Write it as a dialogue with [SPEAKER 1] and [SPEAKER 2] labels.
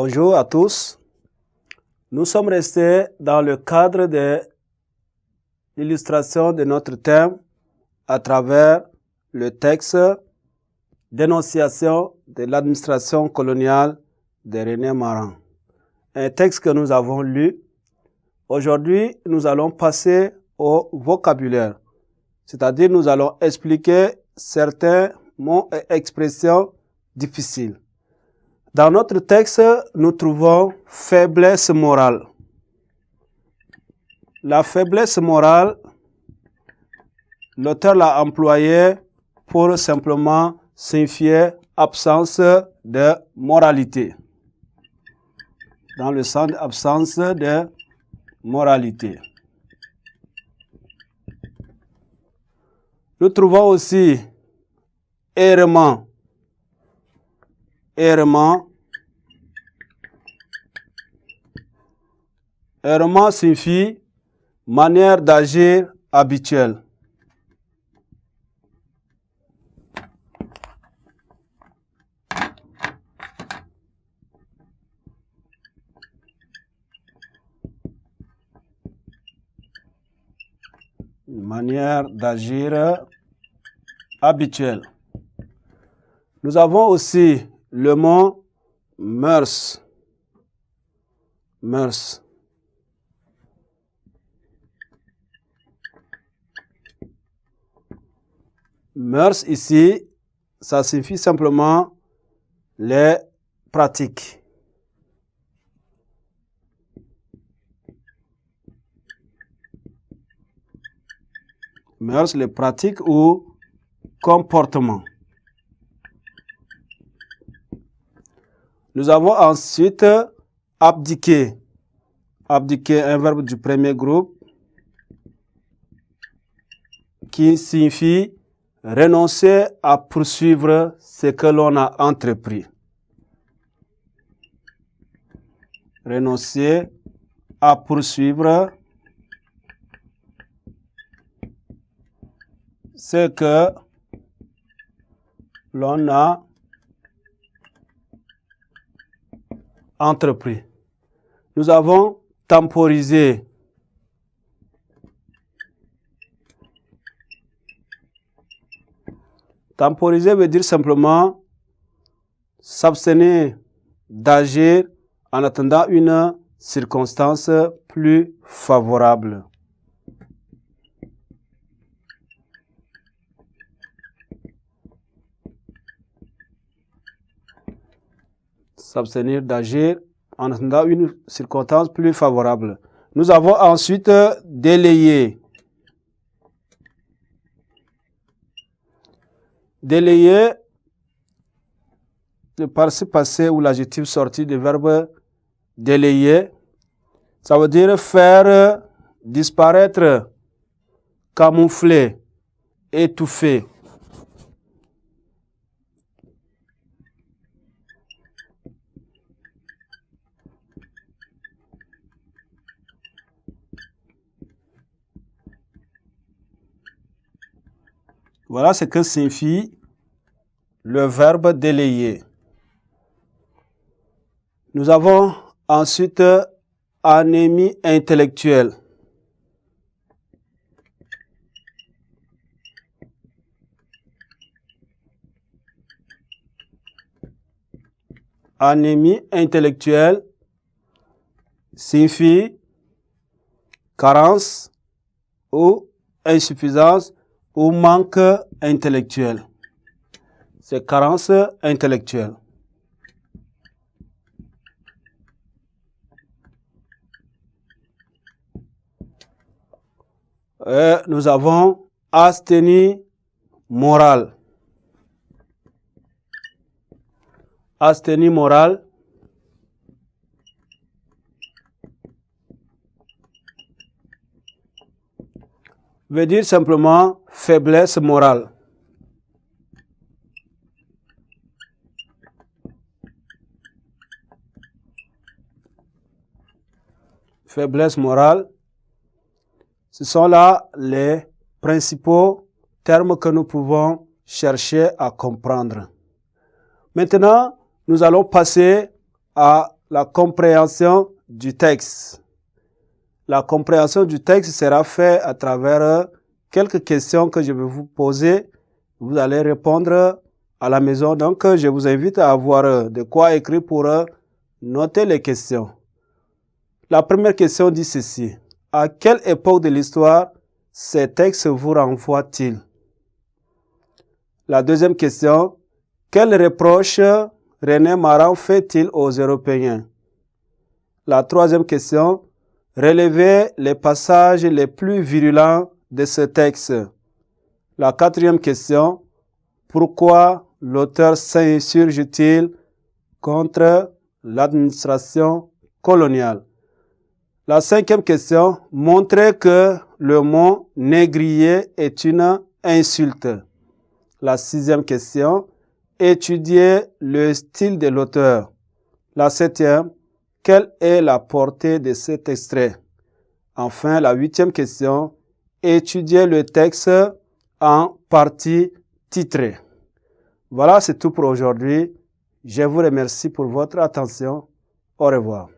[SPEAKER 1] Bonjour à tous. Nous sommes restés dans le cadre de l'illustration de notre thème à travers le texte Dénonciation de l'administration coloniale de René Maran. Un texte que nous avons lu. Aujourd'hui, nous allons passer au vocabulaire, c'est-à-dire nous allons expliquer certains mots et expressions difficiles. Dans notre texte, nous trouvons faiblesse morale. La faiblesse morale, l'auteur l'a employée pour simplement signifier absence de moralité. Dans le sens d'absence de moralité. Nous trouvons aussi errement. Errement. Errement signifie manière d'agir habituelle. Manière d'agir habituelle. Nous avons aussi le mot mœurs. Mœurs. Mœurs ici, ça signifie simplement les pratiques. Mœurs, les pratiques ou comportements. Nous avons ensuite abdiquer. Abdiquer, un verbe du premier groupe qui signifie renoncer à poursuivre ce que l'on a entrepris. Renoncer à poursuivre ce que l'on a entrepris. Nous avons temporisé. Temporiser veut dire simplement s'abstenir d'agir en attendant une circonstance plus favorable. S'abstenir d'agir en attendant une circonstance plus favorable. Nous avons ensuite délayé. Délayer, le participe passé ou l'adjectif sorti du verbe délayer, ça veut dire faire disparaître, camoufler, étouffer. Voilà ce que signifie le verbe délayer. Nous avons ensuite anémie intellectuelle. Anémie intellectuelle signifie carence ou insuffisance ou manque intellectuel. C'est carence intellectuelle. Et nous avons asthénie morale. Asthénie morale veut dire simplement faiblesse morale. Faiblesse morale, ce sont là les principaux termes que nous pouvons chercher à comprendre. Maintenant, nous allons passer à la compréhension du texte. La compréhension du texte sera faite à travers quelques questions que je vais vous poser. Vous allez répondre à la maison. Donc, je vous invite à avoir de quoi écrire pour noter les questions. La première question dit ceci. À quelle époque de l'histoire ces textes vous renvoient-ils? La deuxième question. Quel reproche René Maran fait-il aux Européens? La troisième question. Relevez les passages les plus virulents de ce texte. La quatrième question. Pourquoi l'auteur s'insurge-t-il contre l'administration coloniale? La cinquième question. Montrez que le mot négrier est une insulte. La sixième question. Étudiez le style de l'auteur. La septième. Quelle est la portée de cet extrait? Enfin, la huitième question. Étudiez le texte en partie titrée. Voilà, c'est tout pour aujourd'hui. Je vous remercie pour votre attention. Au revoir.